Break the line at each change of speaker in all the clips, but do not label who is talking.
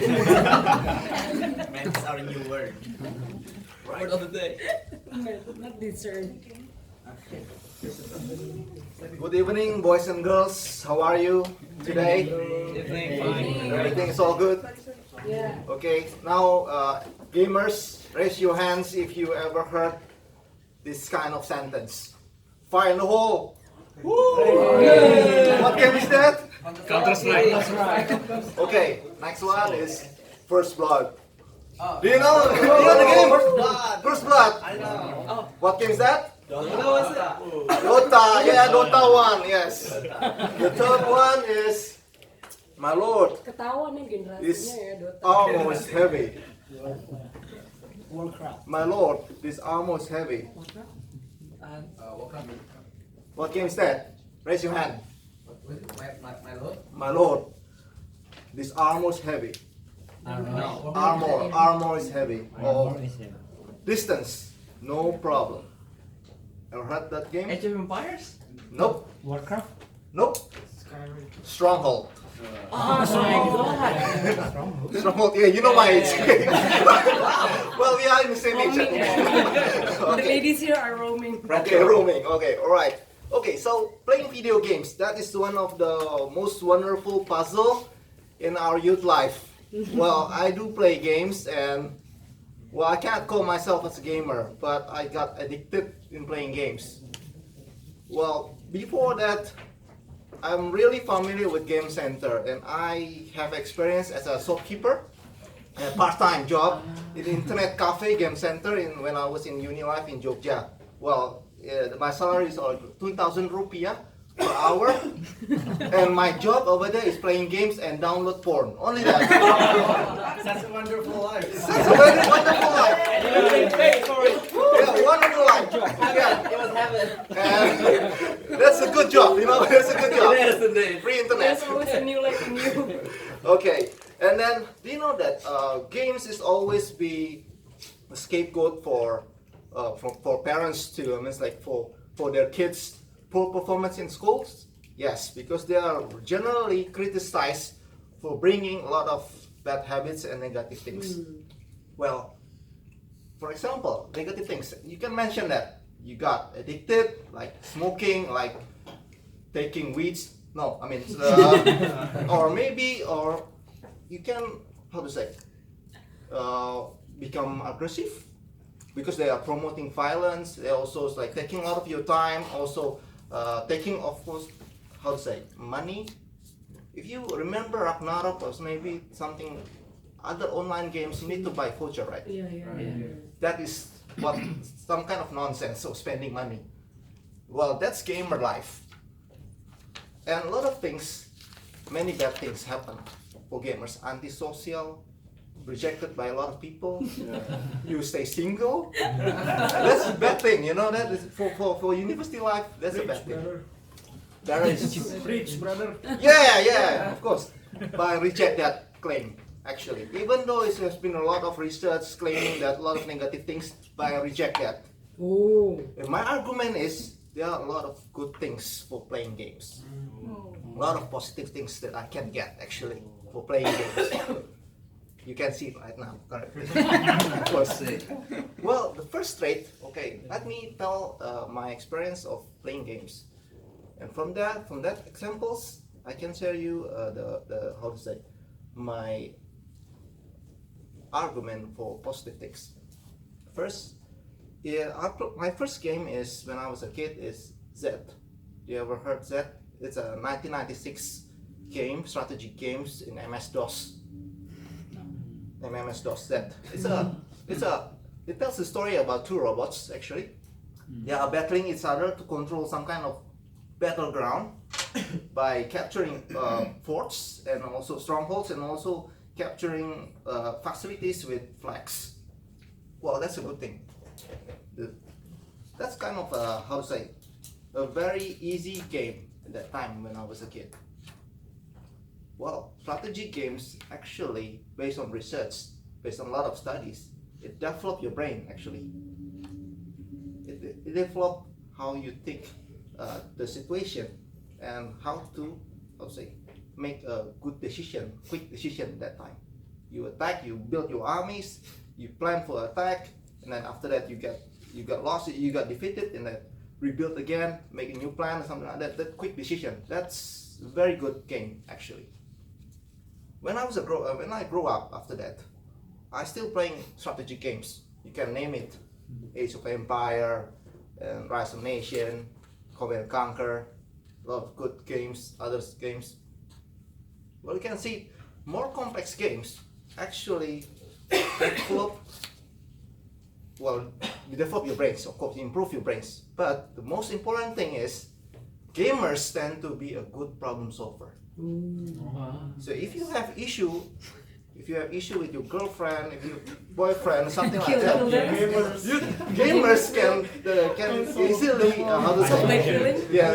Man, it's our new word.
Right.
Word of the day.
Not discern.
Good evening, boys and girls. How are you today?
Fine.
Everything is all good?
Yeah.
Okay, now gamers, raise your hands if you ever heard this kind of sentence. Fire in the hole. What game is that?
Counter-Strike.
Okay, next one is First Blood. Do you know the game? First Blood.
I know.
What game is that?
Dota.
Dota. Yeah, Dota 1. Yes. The third one is, my lord,
Ketahuan nih generasinya ya Dota.
armor is heavy. My lord, this armor is heavy. What game is that? Raise your hand.
My lord.
My lord, this armor is heavy.
No.
Armor is heavy. Oh, distance, no problem. Ever heard that game?
Age of Empires?
Nope.
Warcraft?
Nope. Stronghold.
Oh,
Stronghold. Yeah, you know my age. Well, we are in the same age.
The
Okay.
ladies here are roaming.
Okay, roaming. Okay, all right. Okay, so playing video games, that is one of the most wonderful puzzle in our youth life. Well, I do play games, and well, I can't call myself as a gamer, but I got addicted in playing games. Well, before that, I'm really familiar with Game Center, and I have experience as a shopkeeper, a part-time job in the internet cafe Game Center when I was in uni life in Jogja. Well, my salary is 2,000 rupiah per hour, and my job over there is playing games and download porn. Only that.
Such a wonderful life.
That's a very wonderful life.
And you don't get paid for it.
Yeah, wonderful life. Yeah.
It was heaven.
And that's a good job, you know. That's a good job.
It is indeed.
Free internet.
There's always a new like new.
Okay, and then do you know that games is always be a scapegoat for parents too? I mean, it's like for their kids' poor performance in schools. Yes, because they are generally criticized for bringing a lot of bad habits and negative things. Well, for example, negative things. You can mention that you got addicted, like smoking, like taking weeds. No, I mean, or you can, how to say, become aggressive because they are promoting violence. They also like taking out of your time, also taking, of course, how to say, money. If you remember Ragnarok or maybe something, other online games, you need to buy voucher, right?
Yeah.
That is what some kind of nonsense of spending money. Well, that's gamer life. And a lot of things, many bad things happen for gamers. Antisocial, rejected by a lot of people. You stay single. That's a bad thing, you know. That is for university life. That's a bad thing. There is
Preach, brother.
yeah, of course. But I reject that claim. Actually, even though it has been a lot of research claiming that a lot of negative things, but I reject that.
Oh.
And my argument is there are a lot of good things for playing games. A lot of positive things that I can get actually for playing games. You can see it right now, correctly. Of course. Well, the first trait, okay, let me tell my experience of playing games. And from that examples, I can share you the how to say, my argument for positive things. First, my first game is when I was a kid is Z. You ever heard Z? It's a 1996 game, strategy games in MS-DOS. MS-DOS Z. It tells a story about two robots actually. They are battling each other to control some kind of battleground by capturing forts and also strongholds and also capturing facilities with flags. Well, that's a good thing. That's kind of how to say, a very easy game at that time when I was a kid. Well, strategy games actually, based on research, based on a lot of studies, it develops your brain actually. It develops how you think the situation and how to say, make a good decision, quick decision at that time. you attack, you build your armies, you plan for attack, and then after that you got lost, you got defeated, and then rebuild again, make a new plan or something like that. That quick decision. That's a very good game actually. When I grow up after that, I still playing strategy games. You can name it, Age of Empire, and Rise of Nation, Command and Conquer, a lot of good games, others games. Well, you can see more complex games actually develop. Well, you develop your brains, of course, you improve your brains. But the most important thing is, gamers tend to be a good problem solver. So if you have issue with your girlfriend, if your boyfriend, something like that, gamers can easily how to say, yeah,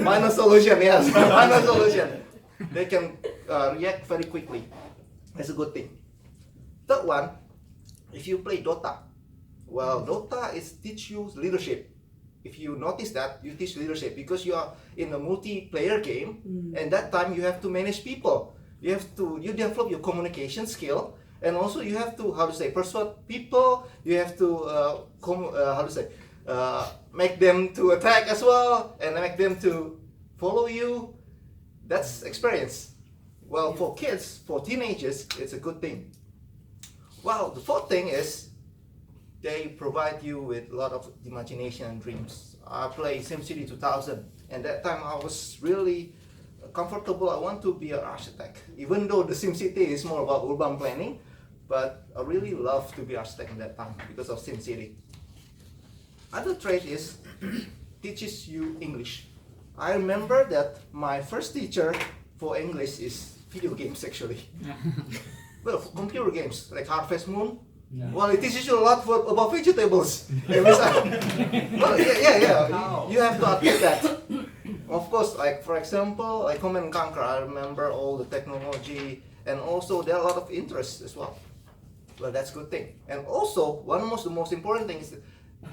find a solution. Yes, find a solution. They can react very quickly. That's a good thing. Third one, if you play Dota, well, Dota is teach you leadership. If you notice that, you teach leadership because you are in a multiplayer game, and that time you have to manage people. You develop your communication skill, and also you have to persuade people. You have to make them to attack as well, and make them to follow you. That's experience. Well, for kids, for teenagers, it's a good thing. Well, the fourth thing is they provide you with a lot of imagination and dreams. I played SimCity 2000, and that time I was really comfortable. I want to be an architect, even though the SimCity is more about urban planning, but I really love to be architect in that time because of SimCity. Other trait is teaches you English. I remember that my first teacher for English is video games actually. Well, computer games like Harvest Moon.
Yeah.
Well, it teaches you a lot about vegetables. Well, yeah. You have to admit that. Of course, like for example, like Command and Conquer, I remember all the technology, and also there are a lot of interests as well. Well, that's a good thing. And also, the most important thing is to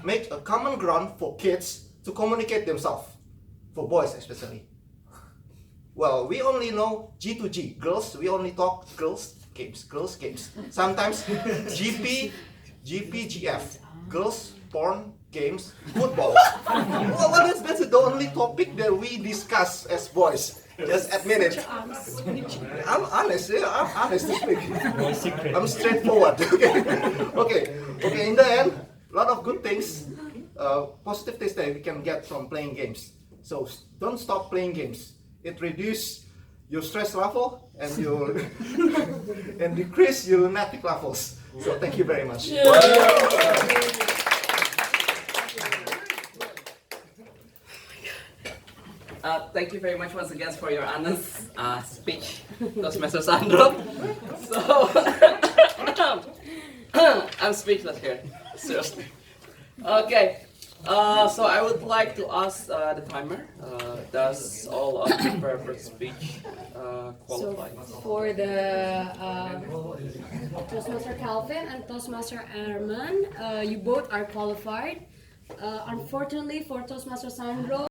make a common ground for kids to communicate themselves, for boys especially. Well, we only know G to G, girls. We only talk girls games. Sometimes GP, GF, girls, porn, games, football. Well, that's the only topic that we discuss as boys. Just admit it. I'm honest. Yeah, I'm honest to speak. I'm straightforward. Okay. In the end, a lot of good things, positive things that we can get from playing games. So don't stop playing games. It reduces your stress level and your and decrease your lunatic levels. So thank you very much.
Thank you very much once again for your honest speech, Toastmasters Sandro. So, I'm speechless here, seriously. Okay, so I would like to ask the timer, does all of the prepared speech qualify?
So for the Toastmaster Calvin and Toastmaster Arman, you both are qualified. Unfortunately for Toastmaster Sandro,